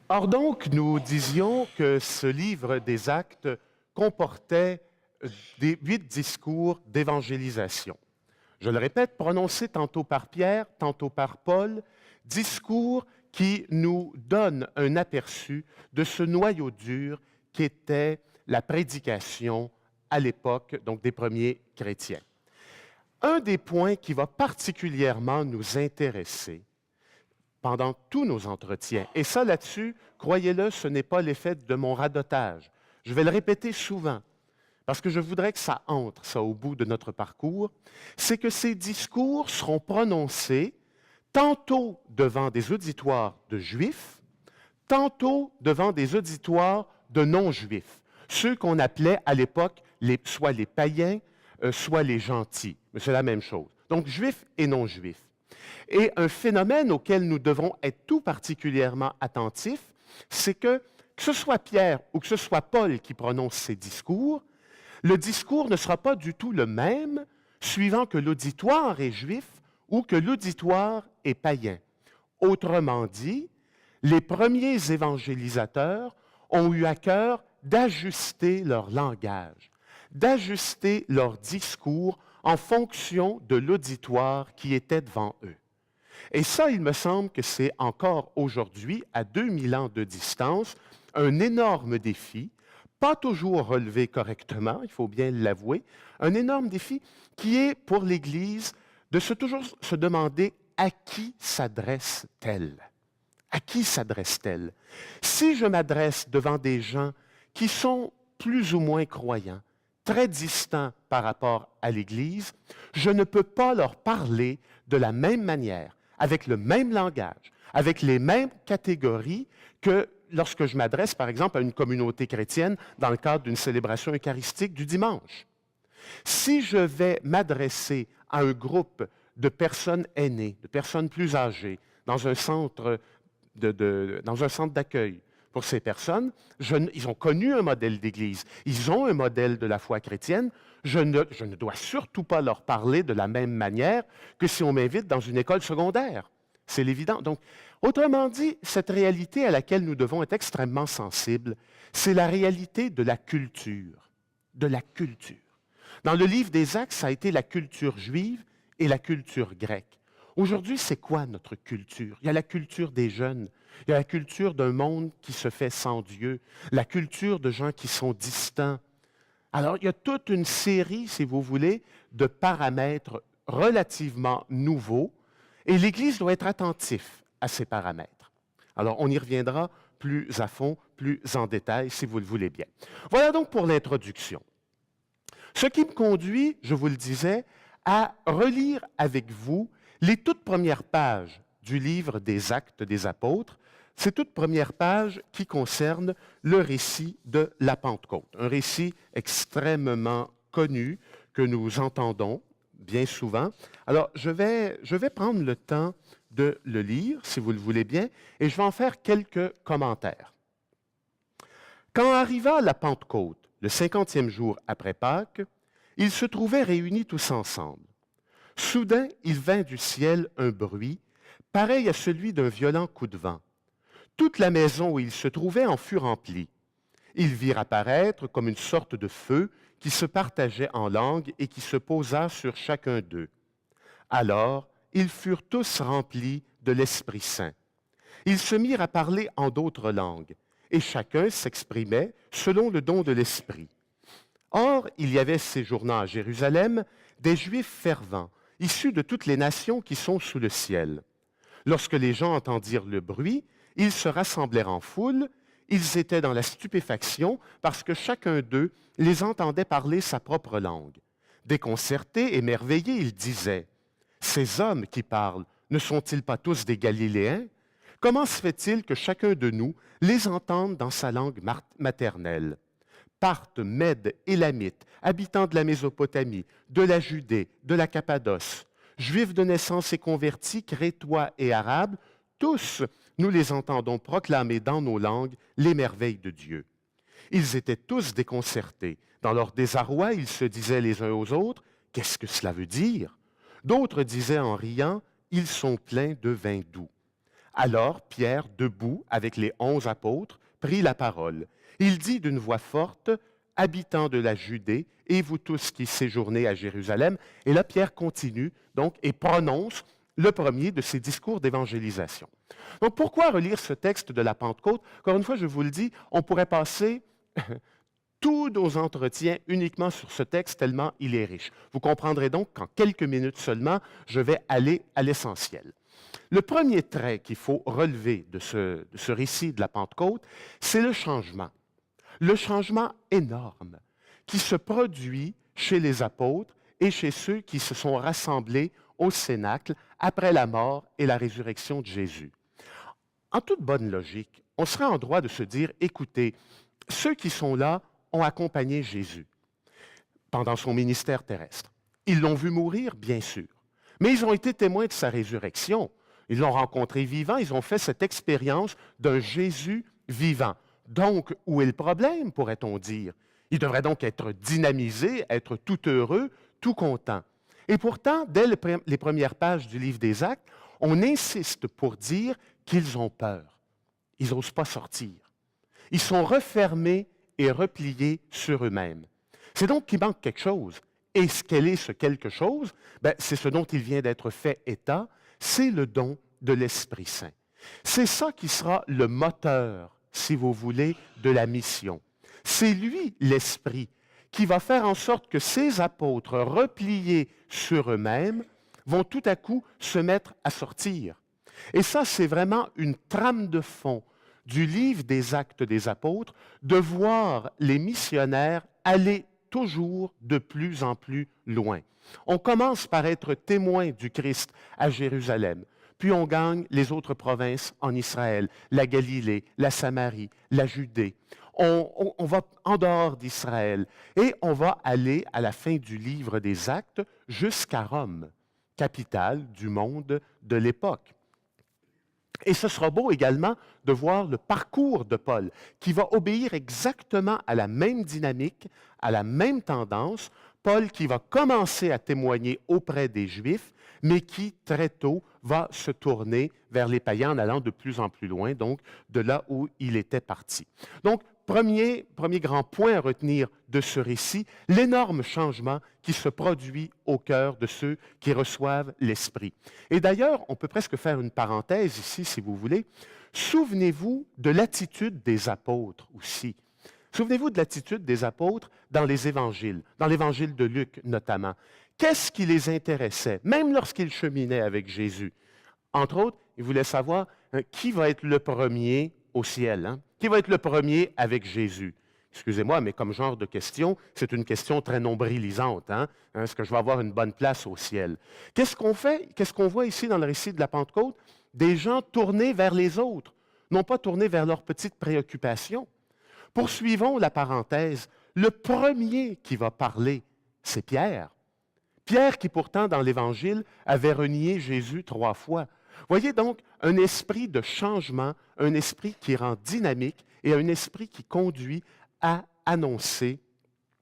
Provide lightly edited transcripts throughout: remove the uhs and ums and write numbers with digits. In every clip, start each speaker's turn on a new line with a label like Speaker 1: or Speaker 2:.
Speaker 1: Or donc, nous disions que ce livre des Actes comportait des 8 discours d'évangélisation. Je le répète, prononcés tantôt par Pierre, tantôt par Paul, discours qui nous donnent un aperçu de ce noyau dur qu'était la prédication à l'époque, donc des premiers chrétiens. Un des points qui va particulièrement nous intéresser pendant tous nos entretiens, et ça là-dessus, croyez-le, ce n'est pas l'effet de mon radotage. Je vais le répéter souvent, parce que je voudrais que ça entre, ça, au bout de notre parcours, c'est que ces discours seront prononcés tantôt devant des auditoires de juifs, tantôt devant des auditoires de non-juifs, ceux qu'on appelait à l'époque soit les païens, soit les gentils, mais c'est la même chose. Donc, juifs et non-juifs. Et un phénomène auquel nous devons être tout particulièrement attentifs, c'est que ce soit Pierre ou que ce soit Paul qui prononce ces discours, le discours ne sera pas du tout le même suivant que l'auditoire est juif ou que l'auditoire est païen. Autrement dit, les premiers évangélisateurs ont eu à cœur d'ajuster leur langage, d'ajuster leur discours en fonction de l'auditoire qui était devant eux. Et ça, il me semble que c'est encore aujourd'hui, à 2000 ans de distance, un énorme défi, pas toujours relevé correctement, il faut bien l'avouer, un énorme défi qui est pour l'Église de toujours se demander à qui s'adresse-t-elle? À qui s'adresse-t-elle? Si je m'adresse devant des gens qui sont plus ou moins croyants, très distants par rapport à l'Église, je ne peux pas leur parler de la même manière, avec le même langage, avec les mêmes catégories que lorsque je m'adresse, par exemple, à une communauté chrétienne dans le cadre d'une célébration eucharistique du dimanche. Si je vais m'adresser à un groupe de personnes aînées, de personnes plus âgées, dans un centre d'accueil pour ces personnes, ils ont connu un modèle d'Église, ils ont un modèle de la foi chrétienne, je ne dois surtout pas leur parler de la même manière que si on m'invite dans une école secondaire. C'est l'évident. Donc, autrement dit, cette réalité à laquelle nous devons être extrêmement sensibles, c'est la réalité de la culture. De la culture. Dans le livre des Actes, ça a été la culture juive et la culture grecque. Aujourd'hui, c'est quoi notre culture? Il y a la culture des jeunes, il y a la culture d'un monde qui se fait sans Dieu, la culture de gens qui sont distants. Alors, il y a toute une série, si vous voulez, de paramètres relativement nouveaux, et l'Église doit être attentive à ces paramètres. Alors, on y reviendra plus à fond, plus en détail, si vous le voulez bien. Voilà donc pour l'introduction. Ce qui me conduit, je vous le disais, à relire avec vous les toutes premières pages du livre des Actes des Apôtres, ces toutes premières pages qui concernent le récit de la Pentecôte, un récit extrêmement connu que nous entendons bien souvent. Alors, je vais prendre le temps de le lire, si vous le voulez bien, et je vais en faire quelques commentaires. Quand arriva la Pentecôte, le 50e jour après Pâques, ils se trouvaient réunis tous ensemble. Soudain, il vint du ciel un bruit, pareil à celui d'un violent coup de vent. Toute la maison où ils se trouvaient en fut remplie. Ils virent apparaître comme une sorte de feu qui se partageait en langues et qui se posa sur chacun d'eux. Alors, ils furent tous remplis de l'Esprit Saint. Ils se mirent à parler en d'autres langues, et chacun s'exprimait selon le don de l'Esprit. Or, il y avait séjournant à Jérusalem des Juifs fervents, issus de toutes les nations qui sont sous le ciel. Lorsque les gens entendirent le bruit, ils se rassemblèrent en foule, ils étaient dans la stupéfaction parce que chacun d'eux les entendait parler sa propre langue. Déconcertés, émerveillés, ils disaient, « Ces hommes qui parlent, ne sont-ils pas tous des Galiléens? Comment se fait-il que chacun de nous les entende dans sa langue maternelle? » Parthes, Mèdes, Élamites, habitants de la Mésopotamie, de la Judée, de la Cappadoce, Juifs de naissance et convertis, Crétois et Arabes, tous, nous les entendons proclamer dans nos langues les merveilles de Dieu. Ils étaient tous déconcertés. Dans leur désarroi, ils se disaient les uns aux autres, « Qu'est-ce que cela veut dire? » D'autres disaient en riant, « Ils sont pleins de vin doux. » Alors Pierre, debout avec les 11 apôtres, prit la parole. Il dit d'une voix forte, « Habitants de la Judée, et vous tous qui séjournez à Jérusalem », et là Pierre continue donc et prononce le premier de ses discours d'évangélisation. Donc pourquoi relire ce texte de la Pentecôte? Encore une fois, je vous le dis, on pourrait passer tous nos entretiens uniquement sur ce texte tellement il est riche. Vous comprendrez donc qu'en quelques minutes seulement, je vais aller à l'essentiel. Le premier trait qu'il faut relever de ce récit de la Pentecôte, c'est le changement énorme qui se produit chez les apôtres et chez ceux qui se sont rassemblés au Cénacle après la mort et la résurrection de Jésus. En toute bonne logique, on serait en droit de se dire, écoutez, ceux qui sont là ont accompagné Jésus pendant son ministère terrestre. Ils l'ont vu mourir, bien sûr, mais ils ont été témoins de sa résurrection. Ils l'ont rencontré vivant, ils ont fait cette expérience d'un Jésus vivant. Donc, où est le problème, pourrait-on dire? Il devrait donc être dynamisé, être tout heureux, tout content. Et pourtant, dès les premières pages du livre des Actes, on insiste pour dire qu'ils ont peur. Ils n'osent pas sortir. Ils sont refermés et repliés sur eux-mêmes. C'est donc qu'il manque quelque chose. Et quel est ce quelque chose? C'est ce dont il vient d'être fait état, c'est le don de l'Esprit Saint. C'est ça qui sera le moteur, si vous voulez, de la mission. C'est lui, l'Esprit, qui va faire en sorte que ces apôtres, repliés sur eux-mêmes, vont tout à coup se mettre à sortir. Et ça, c'est vraiment une trame de fond du livre des Actes des Apôtres, de voir les missionnaires aller toujours de plus en plus loin. On commence par être témoin du Christ à Jérusalem, puis on gagne les autres provinces en Israël, la Galilée, la Samarie, la Judée. On va en dehors d'Israël et on va aller à la fin du livre des Actes jusqu'à Rome, capitale du monde de l'époque. Et ce sera beau également de voir le parcours de Paul, qui va obéir exactement à la même dynamique, à la même tendance. Paul qui va commencer à témoigner auprès des Juifs, mais qui très tôt va se tourner vers les païens en allant de plus en plus loin, donc de là où il était parti. Donc, premier grand point à retenir de ce récit, l'énorme changement qui se produit au cœur de ceux qui reçoivent l'Esprit. Et d'ailleurs, on peut presque faire une parenthèse ici, si vous voulez. Souvenez-vous de l'attitude des apôtres aussi. Souvenez-vous de l'attitude des apôtres dans les évangiles, dans l'évangile de Luc notamment. Qu'est-ce qui les intéressait, même lorsqu'ils cheminaient avec Jésus? Entre autres, ils voulaient savoir qui va être le premier au ciel, hein? Qui va être le premier avec Jésus? Excusez-moi, mais comme genre de question, c'est une question très nombrilisante. Hein? Est-ce que je vais avoir une bonne place au ciel? Qu'est-ce qu'on fait? Qu'est-ce qu'on voit ici dans le récit de la Pentecôte? Des gens tournés vers les autres, non pas tournés vers leurs petites préoccupations. Poursuivons la parenthèse. Le premier qui va parler, c'est Pierre. Pierre qui pourtant, dans l'Évangile, avait renié Jésus 3 fois. Voyez donc un esprit de changement, un esprit qui rend dynamique et un esprit qui conduit à annoncer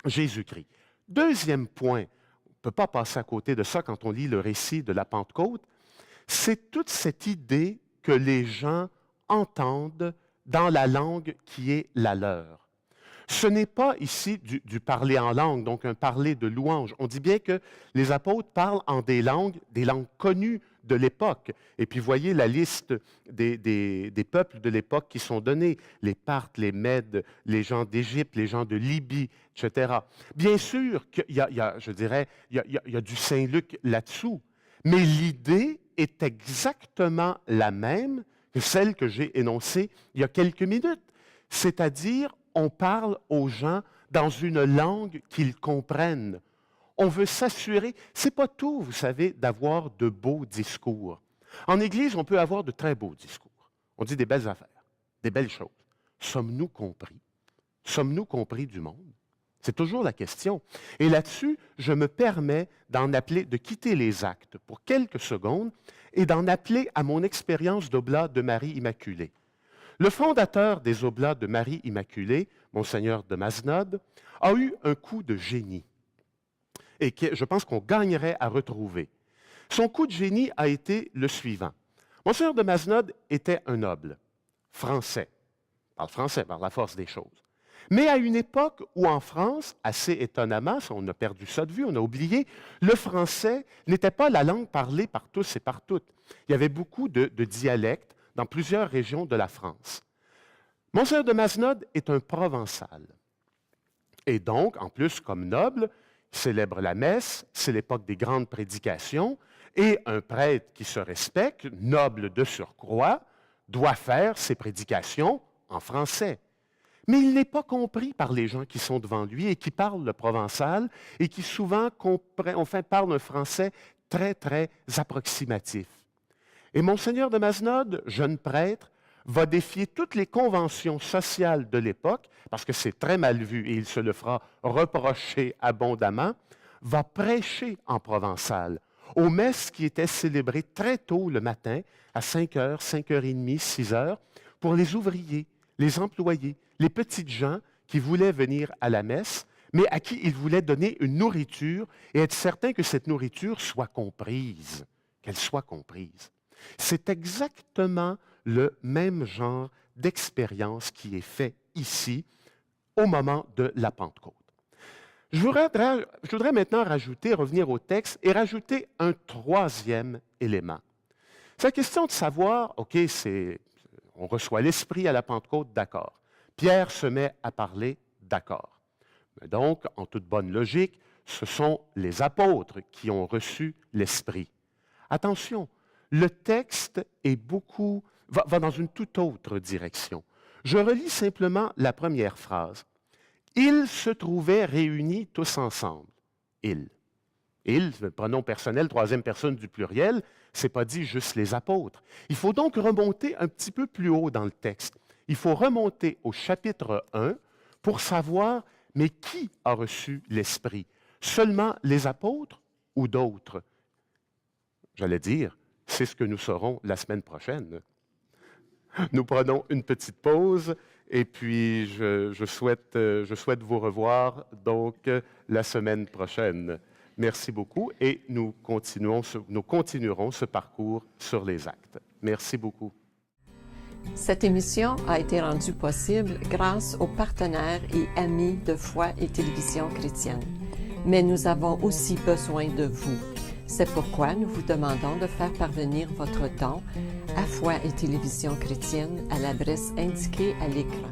Speaker 1: Jésus-Christ. Deuxième point, on ne peut pas passer à côté de ça quand on lit le récit de la Pentecôte, c'est toute cette idée que les gens entendent dans la langue qui est la leur. Ce n'est pas ici du parler en langue, donc un parler de louange. On dit bien que les apôtres parlent en des langues connues de l'époque. Et puis voyez la liste des peuples de l'époque qui sont donnés, les Parthes, les Mèdes, les gens d'Égypte, les gens de Libye, etc. Bien sûr qu'il y a, je dirais, il y a du Saint-Luc là-dessous, mais l'idée est exactement la même que celle que j'ai énoncée il y a quelques minutes. C'est-à-dire, on parle aux gens dans une langue qu'ils comprennent. On veut s'assurer, c'est pas tout, vous savez, d'avoir de beaux discours. En Église, on peut avoir de très beaux discours. On dit des belles affaires, des belles choses. Sommes-nous compris? Sommes-nous compris du monde? C'est toujours la question. Et là-dessus, je me permets de quitter les actes pour quelques secondes et d'en appeler à mon expérience d'Oblat de Marie Immaculée. Le fondateur des Oblats de Marie Immaculée, Monseigneur de Masnod, a eu un coup de génie et que je pense qu'on gagnerait à retrouver. Son coup de génie a été le suivant. Monseigneur de Mazenod était un noble, français, parle français par la force des choses. Mais à une époque où en France, assez étonnamment, on a perdu ça de vue, on a oublié, le français n'était pas la langue parlée par tous et par toutes. Il y avait beaucoup de dialectes dans plusieurs régions de la France. Monseigneur de Mazenod est un provençal. Et donc, en plus, comme noble, il célèbre la messe, c'est l'époque des grandes prédications, et un prêtre qui se respecte, noble de surcroît, doit faire ses prédications en français. Mais il n'est pas compris par les gens qui sont devant lui et qui parlent le provençal et qui souvent parlent un français très, très approximatif. Et Monseigneur de Mazenod, jeune prêtre, va défier toutes les conventions sociales de l'époque, parce que c'est très mal vu et il se le fera reprocher abondamment, va prêcher en provençal, aux messes qui étaient célébrées très tôt le matin, à 5 heures, 5h30, 6 heures, pour les ouvriers, les employés, les petites gens qui voulaient venir à la messe, mais à qui il voulait donner une nourriture et être certain que cette nourriture soit comprise, qu'elle soit comprise. C'est exactement le même genre d'expérience qui est fait ici au moment de la Pentecôte. Je voudrais maintenant revenir au texte et rajouter un troisième élément. C'est la question de savoir, OK, on reçoit l'Esprit à la Pentecôte, d'accord. Pierre se met à parler, d'accord. Donc, en toute bonne logique, ce sont les apôtres qui ont reçu l'Esprit. Attention, le texte va dans une toute autre direction. Je relis simplement la première phrase. Ils se trouvaient réunis tous ensemble. Ils, le pronom personnel, troisième personne du pluriel, ce n'est pas dit juste les apôtres. Il faut donc remonter un petit peu plus haut dans le texte. Il faut remonter au chapitre 1 pour savoir, mais qui a reçu l'Esprit? Seulement les apôtres ou d'autres? J'allais dire, c'est ce que nous saurons la semaine prochaine. Nous prenons une petite pause et puis je souhaite vous revoir donc la semaine prochaine. Merci beaucoup et nous continuerons ce parcours sur les actes. Merci beaucoup.
Speaker 2: Cette émission a été rendue possible grâce aux partenaires et amis de Foi et Télévision chrétienne. Mais nous avons aussi besoin de vous. C'est pourquoi nous vous demandons de faire parvenir votre don à Foi et Télévision chrétienne à l'adresse indiquée à l'écran.